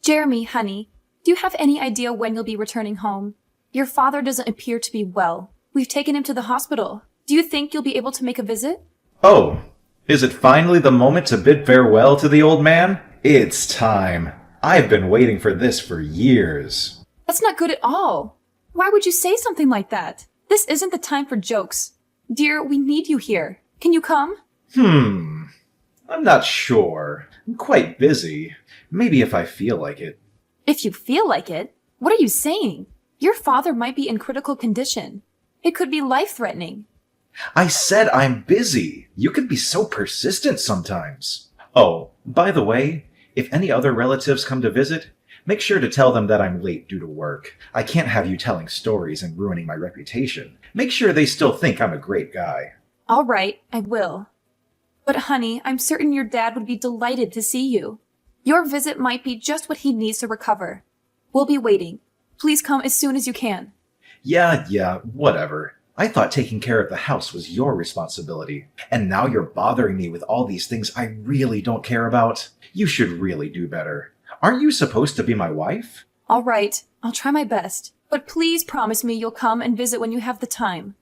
Jeremy, honey, do you have any idea when you'll be returning home? Your father doesn't appear to be well. We've taken him to the hospital. Do you think you'll be able to make a visit? Oh, is it finally the moment to bid farewell to the old man? It's time. I've been waiting for this for years. That's not good at all. Why would you say something like that? This isn't the time for jokes. Dear, we need you here. Can you come? I'm not sure. I'm quite busy. Maybe if I feel like it. If you feel like it? What are you saying? Your father might be in critical condition. It could be life-threatening. I said I'm busy. You can be so persistent sometimes. Oh, by the way, if any other relatives come to visit, make sure to tell them that I'm late due to work. I can't have you telling stories and ruining my reputation. Make sure they still think I'm a great guy. All right, I will. But honey, I'm certain your dad would be delighted to see you. Your visit might be just what he needs to recover. We'll be waiting. Please come as soon as you can. Yeah, whatever. I thought taking care of the house was your responsibility. And now you're bothering me with all these things I really don't care about. You should really do better. Aren't you supposed to be my wife? All right, I'll try my best. But please promise me you'll come and visit when you have the time.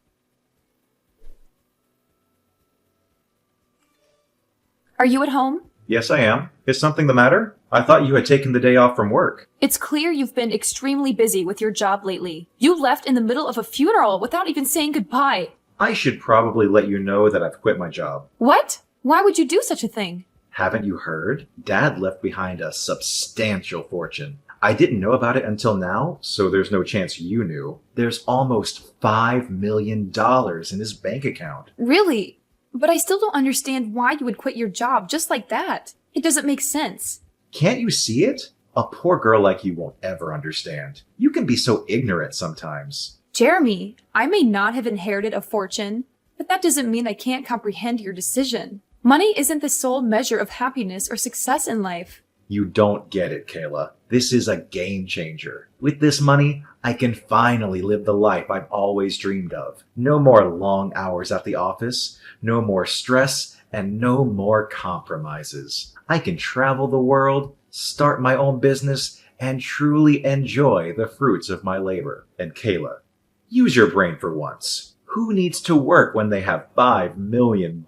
Are you at home? Yes, I am. Is something the matter? I thought you had taken the day off from work. It's clear you've been extremely busy with your job lately. You left in the middle of a funeral without even saying goodbye. I should probably let you know that I've quit my job. What? Why would you do such a thing? Haven't you heard? Dad left behind a substantial fortune. I didn't know about it until now, so there's no chance you knew. There's almost $5 million in his bank account. Really? But I still don't understand why you would quit your job just like that. It doesn't make sense. Can't you see it? A poor girl like you won't ever understand. You can be so ignorant sometimes. Jeremy, I may not have inherited a fortune, but that doesn't mean I can't comprehend your decision. Money isn't the sole measure of happiness or success in life. You don't get it, Kayla. This is a game changer. With this money, I can finally live the life I've always dreamed of. No more long hours at the office, no more stress, and no more compromises. I can travel the world, start my own business, and truly enjoy the fruits of my labor. And Kayla, use your brain for once. Who needs to work when they have $5 million?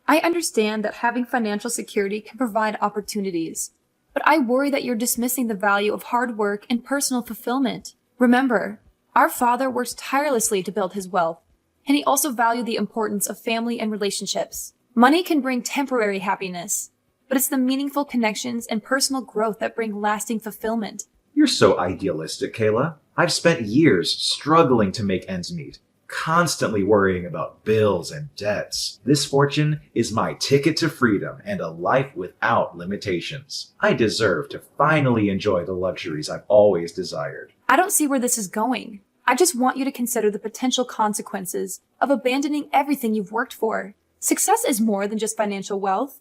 I understand that having financial security can provide opportunities, but I worry that you're dismissing the value of hard work and personal fulfillment. Remember, our father worked tirelessly to build his wealth, and he also valued the importance of family and relationships. Money can bring temporary happiness, but it's the meaningful connections and personal growth that bring lasting fulfillment. You're so idealistic, Kayla. I've spent years struggling to make ends meet, constantly worrying about bills and debts. This fortune is my ticket to freedom and a life without limitations. I deserve to finally enjoy the luxuries I've always desired. I don't see where this is going. I just want you to consider the potential consequences of abandoning everything you've worked for. Success is more than just financial wealth.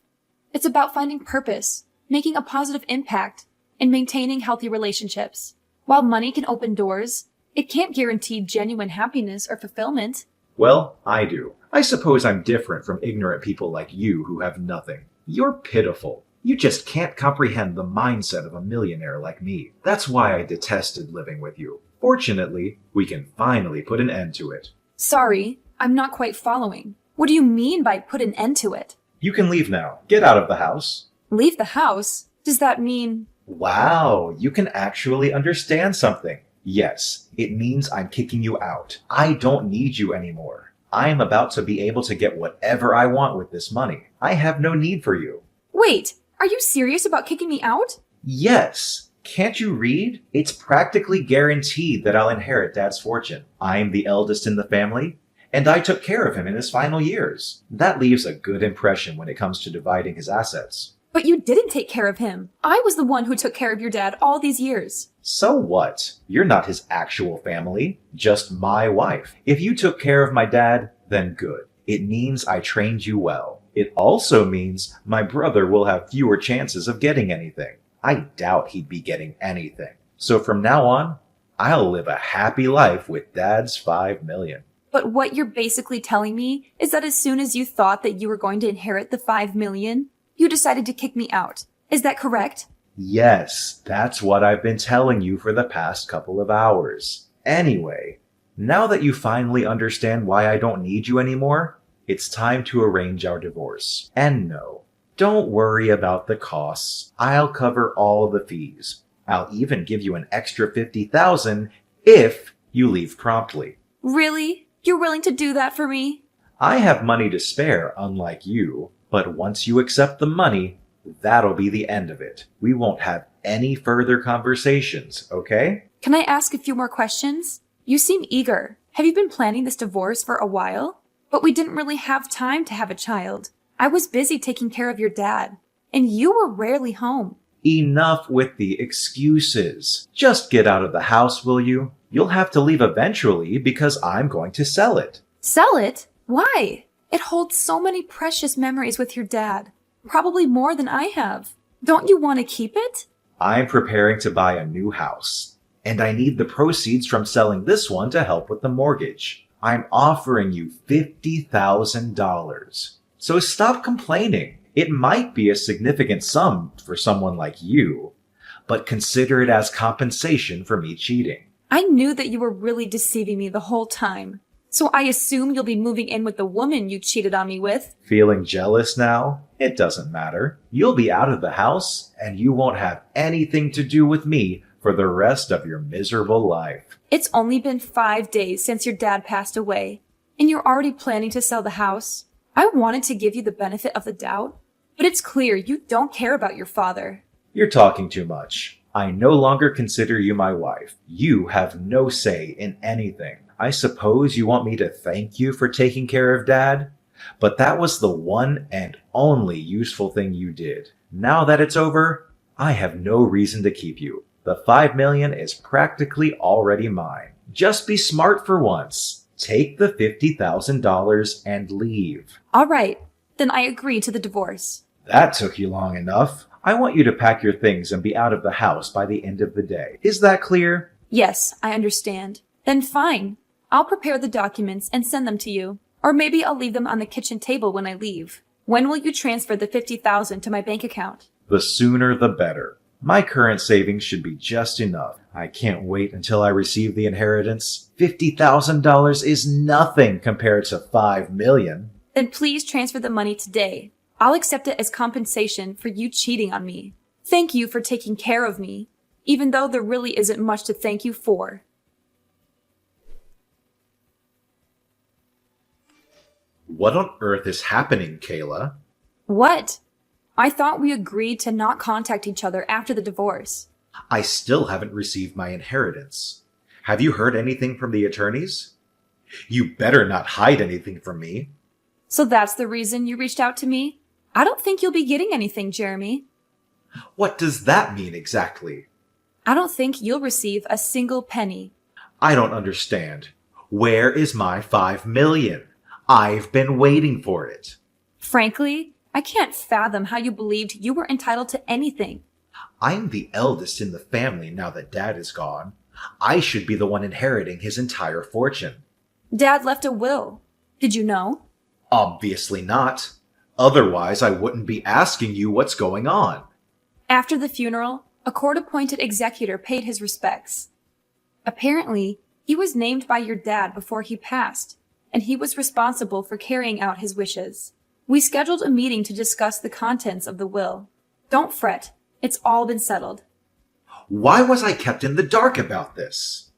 It's about finding purpose, making a positive impact, and maintaining healthy relationships. While money can open doors, it can't guarantee genuine happiness or fulfillment. Well, I do. I suppose I'm different from ignorant people like you who have nothing. You're pitiful. You just can't comprehend the mindset of a millionaire like me. That's why I detested living with you. Fortunately, we can finally put an end to it. Sorry, I'm not quite following. What do you mean by put an end to it? You can leave now. Get out of the house. Leave the house? Does that mean... Wow, you can actually understand something. Yes, it means I'm kicking you out. I don't need you anymore. I am about to be able to get whatever I want with this money. I have no need for you. Wait, are you serious about kicking me out? Yes. Can't you read? It's practically guaranteed that I'll inherit Dad's fortune. I'm the eldest in the family, and I took care of him in his final years. That leaves a good impression when it comes to dividing his assets. But you didn't take care of him. I was the one who took care of your dad all these years. So what? You're not his actual family, just my wife. If you took care of my dad, then good. It means I trained you well. It also means my brother will have fewer chances of getting anything. I doubt he'd be getting anything. So from now on, I'll live a happy life with Dad's $5 million. But what you're basically telling me is that as soon as you thought that you were going to inherit the $5 million, you decided to kick me out. Is that correct? Yes, that's what I've been telling you for the past couple of hours. Anyway, now that you finally understand why I don't need you anymore, it's time to arrange our divorce. And no, don't worry about the costs. I'll cover all the fees. I'll even give you an extra $50,000 if you leave promptly. Really? You're willing to do that for me? I have money to spare, unlike you, but once you accept the money, that'll be the end of it. We won't have any further conversations, okay? Can I ask a few more questions? You seem eager. Have you been planning this divorce for a while? But we didn't really have time to have a child. I was busy taking care of your dad, and you were rarely home. Enough with the excuses. Just get out of the house, will you? You'll have to leave eventually because I'm going to sell it. Sell it? Why? It holds so many precious memories with your dad. Probably more than I have. Don't you want to keep it? I'm preparing to buy a new house, and I need the proceeds from selling this one to help with the mortgage. I'm offering you $50,000. So stop complaining. It might be a significant sum for someone like you, but consider it as compensation for me cheating. I knew that you were really deceiving me the whole time. So I assume you'll be moving in with the woman you cheated on me with. Feeling jealous now? It doesn't matter. You'll be out of the house, and you won't have anything to do with me for the rest of your miserable life. It's only been 5 days since your dad passed away, and you're already planning to sell the house. I wanted to give you the benefit of the doubt, but it's clear you don't care about your father. You're talking too much. I no longer consider you my wife. You have no say in anything. I suppose you want me to thank you for taking care of Dad? But that was the one and only useful thing you did. Now that it's over, I have no reason to keep you. The $5 million is practically already mine. Just be smart for once. Take the $50,000 and leave. All right, then I agree to the divorce. That took you long enough. I want you to pack your things and be out of the house by the end of the day. Is that clear? Yes, I understand. Then fine. I'll prepare the documents and send them to you. Or maybe I'll leave them on the kitchen table when I leave. When will you transfer the $50,000 to my bank account? The sooner the better. My current savings should be just enough. I can't wait until I receive the inheritance. $50,000 is nothing compared to $5 million. Then please transfer the money today. I'll accept it as compensation for you cheating on me. Thank you for taking care of me, even though there really isn't much to thank you for. What on earth is happening, Kayla? What? I thought we agreed to not contact each other after the divorce. I still haven't received my inheritance. Have you heard anything from the attorneys? You better not hide anything from me. So that's the reason you reached out to me? I don't think you'll be getting anything, Jeremy. What does that mean exactly? I don't think you'll receive a single penny. I don't understand. Where is my $5 million? I've been waiting for it. Frankly, I can't fathom how you believed you were entitled to anything. I'm the eldest in the family now that Dad is gone. I should be the one inheriting his entire fortune. Dad left a will. Did you know? Obviously not. Otherwise, I wouldn't be asking you what's going on. After the funeral, a court-appointed executor paid his respects. Apparently, he was named by your dad before he passed, and he was responsible for carrying out his wishes. We scheduled a meeting to discuss the contents of the will. Don't fret. It's all been settled. Why was I kept in the dark about this?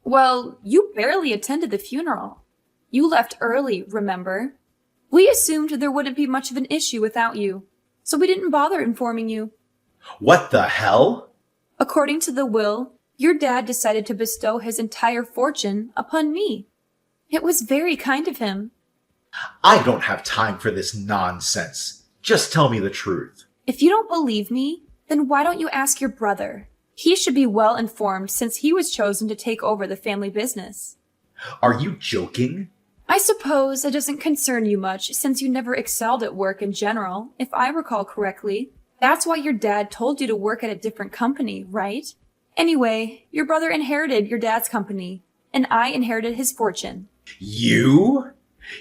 Well, you barely attended the funeral. You left early, remember? We assumed there wouldn't be much of an issue without you, so we didn't bother informing you. What the hell? According to the will, your dad decided to bestow his entire fortune upon me. It was very kind of him. I don't have time for this nonsense. Just tell me the truth. If you don't believe me, then why don't you ask your brother? He should be well informed since he was chosen to take over the family business. Are you joking? I suppose it doesn't concern you much since you never excelled at work in general, if I recall correctly. That's why your dad told you to work at a different company, right? Anyway, your brother inherited your dad's company, and I inherited his fortune. You?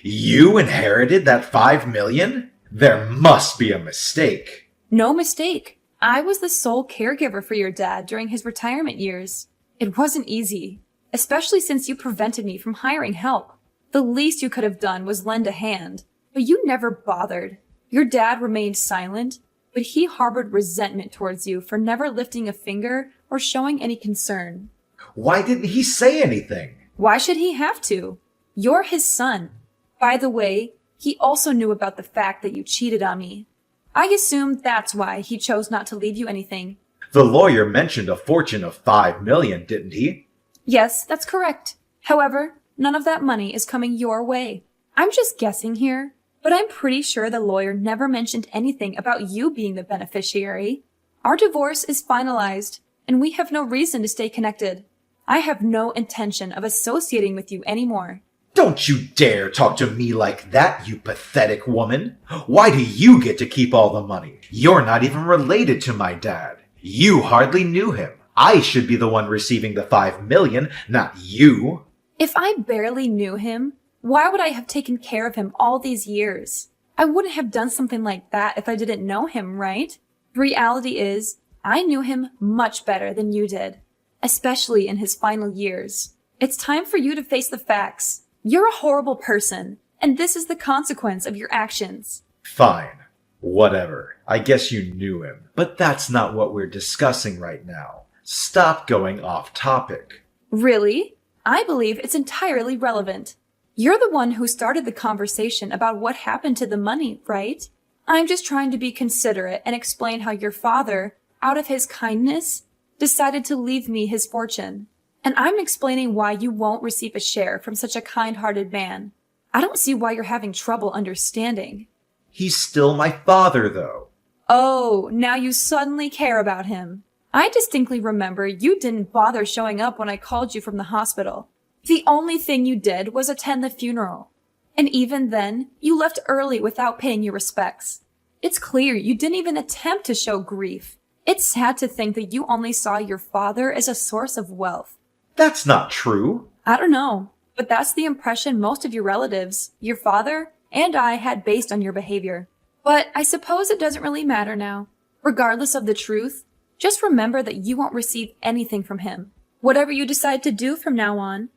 You inherited that $5 million? There must be a mistake. No mistake. I was the sole caregiver for your dad during his retirement years. It wasn't easy, especially since you prevented me from hiring help. The least you could have done was lend a hand, but you never bothered. Your dad remained silent, but he harbored resentment towards you for never lifting a finger or showing any concern. Why didn't he say anything? Why should he have to? You're his son. By the way, he also knew about the fact that you cheated on me. I assume that's why he chose not to leave you anything. The lawyer mentioned a fortune of $5 million, didn't he? Yes, that's correct. However, none of that money is coming your way. I'm just guessing here, but I'm pretty sure the lawyer never mentioned anything about you being the beneficiary. Our divorce is finalized, and we have no reason to stay connected. I have no intention of associating with you anymore. Don't you dare talk to me like that, you pathetic woman. Why do you get to keep all the money? You're not even related to my dad. You hardly knew him. I should be the one receiving the $5 million, not you. If I barely knew him, why would I have taken care of him all these years? I wouldn't have done something like that if I didn't know him, right? The reality is, I knew him much better than you did, especially in his final years. It's time for you to face the facts. You're a horrible person, and this is the consequence of your actions. Fine. Whatever. I guess you knew him. But that's not what we're discussing right now. Stop going off topic. Really? I believe it's entirely relevant. You're the one who started the conversation about what happened to the money, right? I'm just trying to be considerate and explain how your father, out of his kindness, decided to leave me his fortune. And I'm explaining why you won't receive a share from such a kind-hearted man. I don't see why you're having trouble understanding. He's still my father, though. Oh, now you suddenly care about him. I distinctly remember you didn't bother showing up when I called you from the hospital. The only thing you did was attend the funeral. And even then, you left early without paying your respects. It's clear you didn't even attempt to show grief. It's sad to think that you only saw your father as a source of wealth. That's not true. I don't know, but that's the impression most of your relatives, your father, and I had based on your behavior. But I suppose it doesn't really matter now. Regardless of the truth, just remember that you won't receive anything from him. Whatever you decide to do from now on,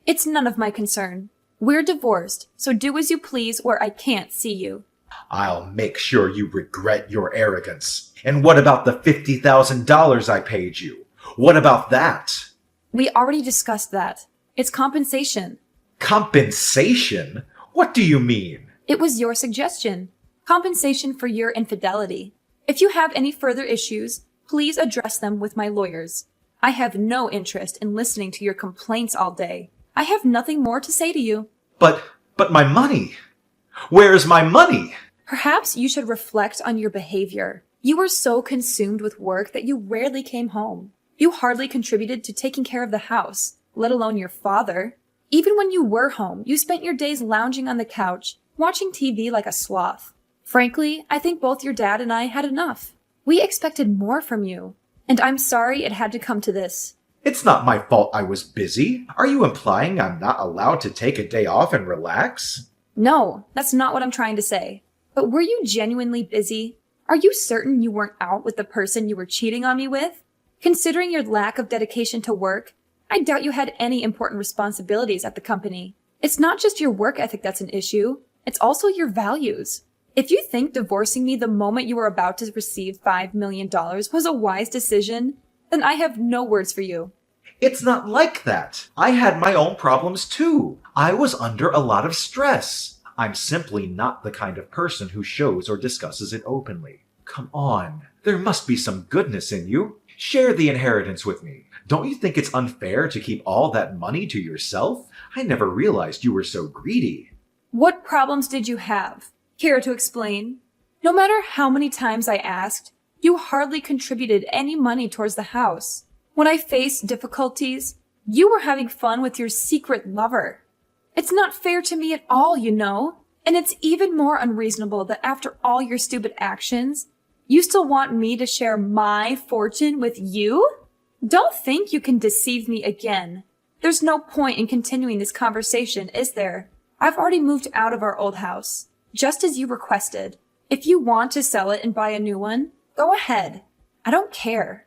it's none of my concern. We're divorced, so do as you please where I can't see you. I'll make sure you regret your arrogance. And what about the $50,000 I paid you? What about that? We already discussed that. It's compensation. Compensation? What do you mean? It was your suggestion. Compensation for your infidelity. If you have any further issues, please address them with my lawyers. I have no interest in listening to your complaints all day. I have nothing more to say to you. But my money. Where's my money? Perhaps you should reflect on your behavior. You were so consumed with work that you rarely came home. You hardly contributed to taking care of the house, let alone your father. Even when you were home, you spent your days lounging on the couch, watching TV like a sloth. Frankly, I think both your dad and I had enough. We expected more from you, and I'm sorry it had to come to this. It's not my fault I was busy. Are you implying I'm not allowed to take a day off and relax? No, that's not what I'm trying to say. But were you genuinely busy? Are you certain you weren't out with the person you were cheating on me with? Considering your lack of dedication to work, I doubt you had any important responsibilities at the company. It's not just your work ethic that's an issue, it's also your values. If you think divorcing me the moment you were about to receive $5 million was a wise decision, then I have no words for you. It's not like that. I had my own problems too. I was under a lot of stress. I'm simply not the kind of person who shows or discusses it openly. Come on, there must be some goodness in you. Share the inheritance with me. Don't you think it's unfair to keep all that money to yourself? I never realized you were so greedy. What problems did you have? Care to explain? No matter how many times I asked, you hardly contributed any money towards the house. When I faced difficulties, you were having fun with your secret lover. It's not fair to me at all, you know. And it's even more unreasonable that after all your stupid actions, you still want me to share my fortune with you? Don't think you can deceive me again. There's no point in continuing this conversation, is there? I've already moved out of our old house, just as you requested. If you want to sell it and buy a new one, go ahead. I don't care.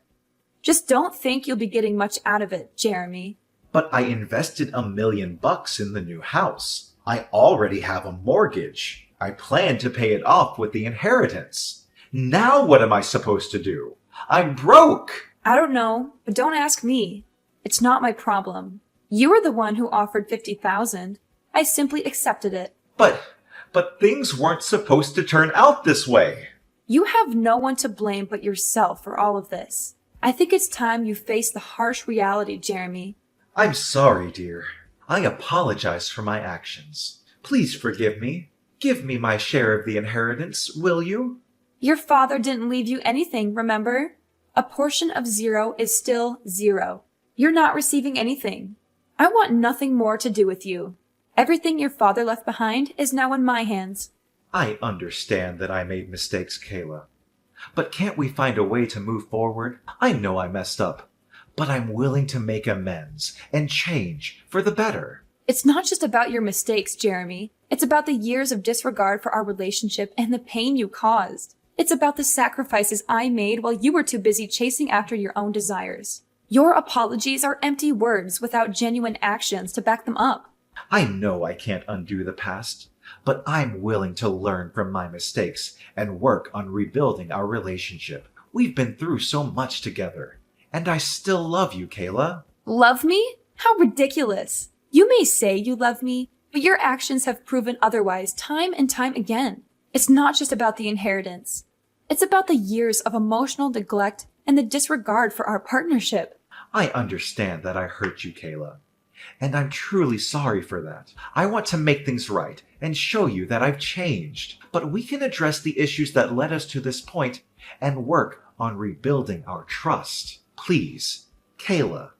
Just don't think you'll be getting much out of it, Jeremy. But I invested $1 million in the new house. I already have a mortgage. I plan to pay it off with the inheritance. Now what am I supposed to do? I'm broke! I don't know, but don't ask me. It's not my problem. You were the one who offered $50,000. I simply accepted it. But things weren't supposed to turn out this way. You have no one to blame but yourself for all of this. I think it's time you face the harsh reality, Jeremy. I'm sorry, dear. I apologize for my actions. Please forgive me. Give me my share of the inheritance, will you? Your father didn't leave you anything, remember? A portion of 0 is still 0. You're not receiving anything. I want nothing more to do with you. Everything your father left behind is now in my hands. I understand that I made mistakes, Kayla. But can't we find a way to move forward? I know I messed up, but I'm willing to make amends and change for the better. It's not just about your mistakes, Jeremy. It's about the years of disregard for our relationship and the pain you caused. It's about the sacrifices I made while you were too busy chasing after your own desires. Your apologies are empty words without genuine actions to back them up. I know I can't undo the past, but I'm willing to learn from my mistakes and work on rebuilding our relationship. We've been through so much together, and I still love you, Kayla. Love me? How ridiculous. You may say you love me, but your actions have proven otherwise time and time again. It's not just about the inheritance. It's about the years of emotional neglect and the disregard for our partnership. I understand that I hurt you, Kayla, and I'm truly sorry for that. I want to make things right and show you that I've changed, but we can address the issues that led us to this point and work on rebuilding our trust. Please, Kayla,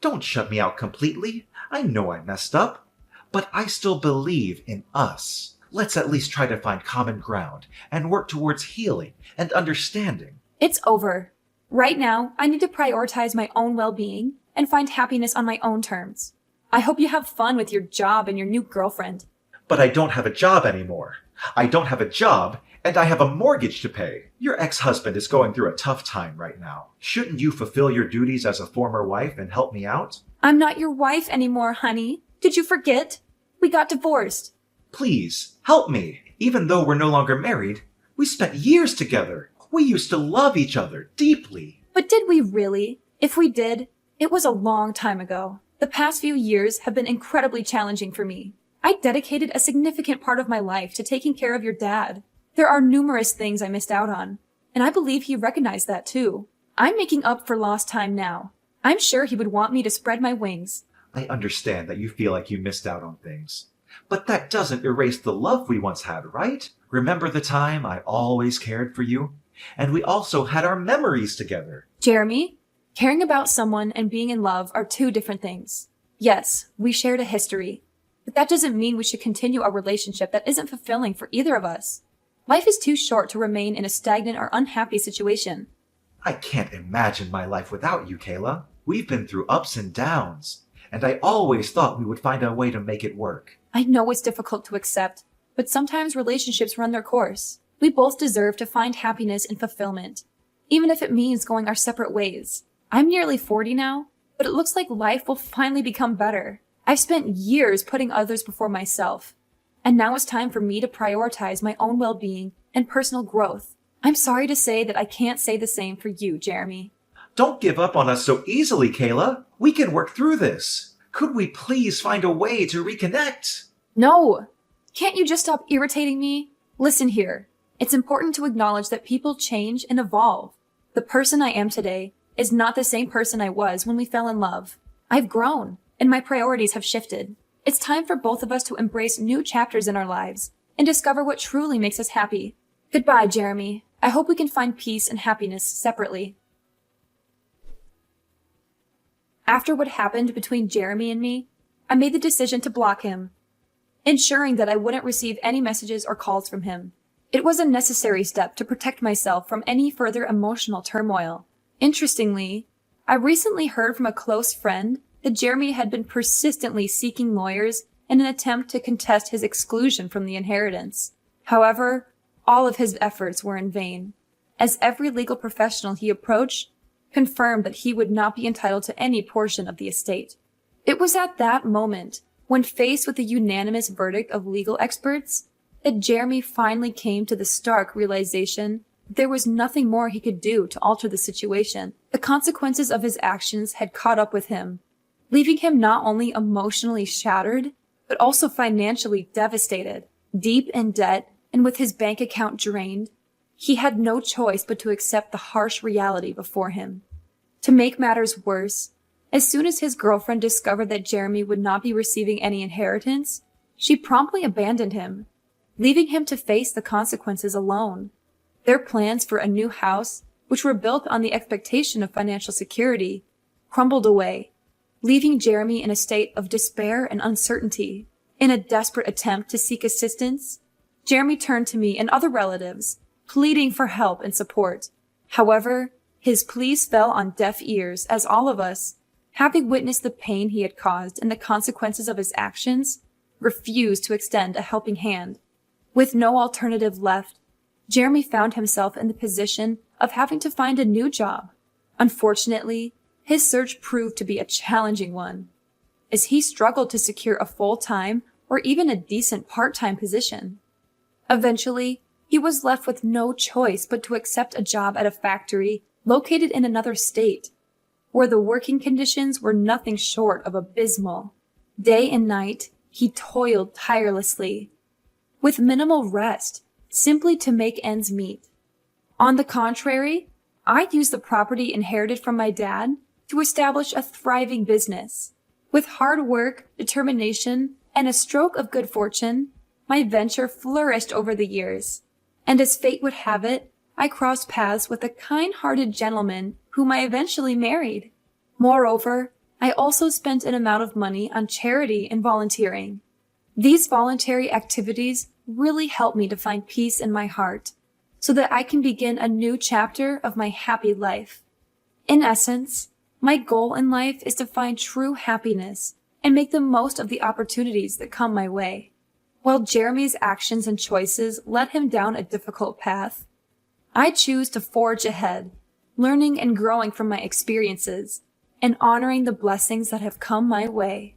don't shut me out completely. I know I messed up, but I still believe in us. Let's at least try to find common ground and work towards healing and understanding. It's over. Right now, I need to prioritize my own well-being and find happiness on my own terms. I hope you have fun with your job and your new girlfriend. But I don't have a job anymore. I don't have a job, and I have a mortgage to pay. Your ex-husband is going through a tough time right now. Shouldn't you fulfill your duties as a former wife and help me out? I'm not your wife anymore, honey. Did you forget? We got divorced. Please, help me. Even though we're no longer married, we spent years together. We used to love each other deeply. But did we really? If we did, it was a long time ago. The past few years have been incredibly challenging for me. I dedicated a significant part of my life to taking care of your dad. There are numerous things I missed out on, and I believe he recognized that too. I'm making up for lost time now. I'm sure he would want me to spread my wings. I understand that you feel like you missed out on things. But that doesn't erase the love we once had, right? Remember the time I always cared for you? And we also had our memories together. Jeremy, caring about someone and being in love are two different things. Yes, we shared a history, but that doesn't mean we should continue a relationship that isn't fulfilling for either of us. Life is too short to remain in a stagnant or unhappy situation. I can't imagine my life without you, Kayla. We've been through ups and downs, and I always thought we would find a way to make it work. I know it's difficult to accept, but sometimes relationships run their course. We both deserve to find happiness and fulfillment, even if it means going our separate ways. I'm nearly 40 now, but it looks like life will finally become better. I've spent years putting others before myself, and now it's time for me to prioritize my own well-being and personal growth. I'm sorry to say that I can't say the same for you, Jeremy. Don't give up on us so easily, Kayla. We can work through this. Could we please find a way to reconnect? No! Can't you just stop irritating me? Listen here. It's important to acknowledge that people change and evolve. The person I am today is not the same person I was when we fell in love. I've grown, and my priorities have shifted. It's time for both of us to embrace new chapters in our lives and discover what truly makes us happy. Goodbye, Jeremy. I hope we can find peace and happiness separately. After what happened between Jeremy and me, I made the decision to block him, ensuring that I wouldn't receive any messages or calls from him. It was a necessary step to protect myself from any further emotional turmoil. Interestingly, I recently heard from a close friend that Jeremy had been persistently seeking lawyers in an attempt to contest his exclusion from the inheritance. However, all of his efforts were in vain. as every legal professional he approached confirmed that he would not be entitled to any portion of the estate. It was at that moment, when faced with the unanimous verdict of legal experts, that Jeremy finally came to the stark realization that there was nothing more he could do to alter the situation. The consequences of his actions had caught up with him, leaving him not only emotionally shattered, but also financially devastated. Deep in debt and with his bank account drained, he had no choice but to accept the harsh reality before him. To make matters worse, as soon as his girlfriend discovered that Jeremy would not be receiving any inheritance, she promptly abandoned him, leaving him to face the consequences alone. Their plans for a new house, which were built on the expectation of financial security, crumbled away, leaving Jeremy in a state of despair and uncertainty. In a desperate attempt to seek assistance, Jeremy turned to me and other relatives, pleading for help and support. However, his pleas fell on deaf ears as all of us, having witnessed the pain he had caused and the consequences of his actions, refused to extend a helping hand. With no alternative left, Jeremy found himself in the position of having to find a new job. Unfortunately, his search proved to be a challenging one, as he struggled to secure a full-time or even a decent part-time position. Eventually, he was left with no choice but to accept a job at a factory located in another state, where the working conditions were nothing short of abysmal. Day and night, he toiled tirelessly, with minimal rest, simply to make ends meet. On the contrary, I used the property inherited from my dad to establish a thriving business. With hard work, determination, and a stroke of good fortune, my venture flourished over the years. And as fate would have it, I crossed paths with a kind-hearted gentleman whom I eventually married. Moreover, I also spent an amount of money on charity and volunteering. These voluntary activities really helped me to find peace in my heart, so that I can begin a new chapter of my happy life. In essence, my goal in life is to find true happiness and make the most of the opportunities that come my way. While Jeremy's actions and choices led him down a difficult path, I choose to forge ahead, learning and growing from my experiences and honoring the blessings that have come my way.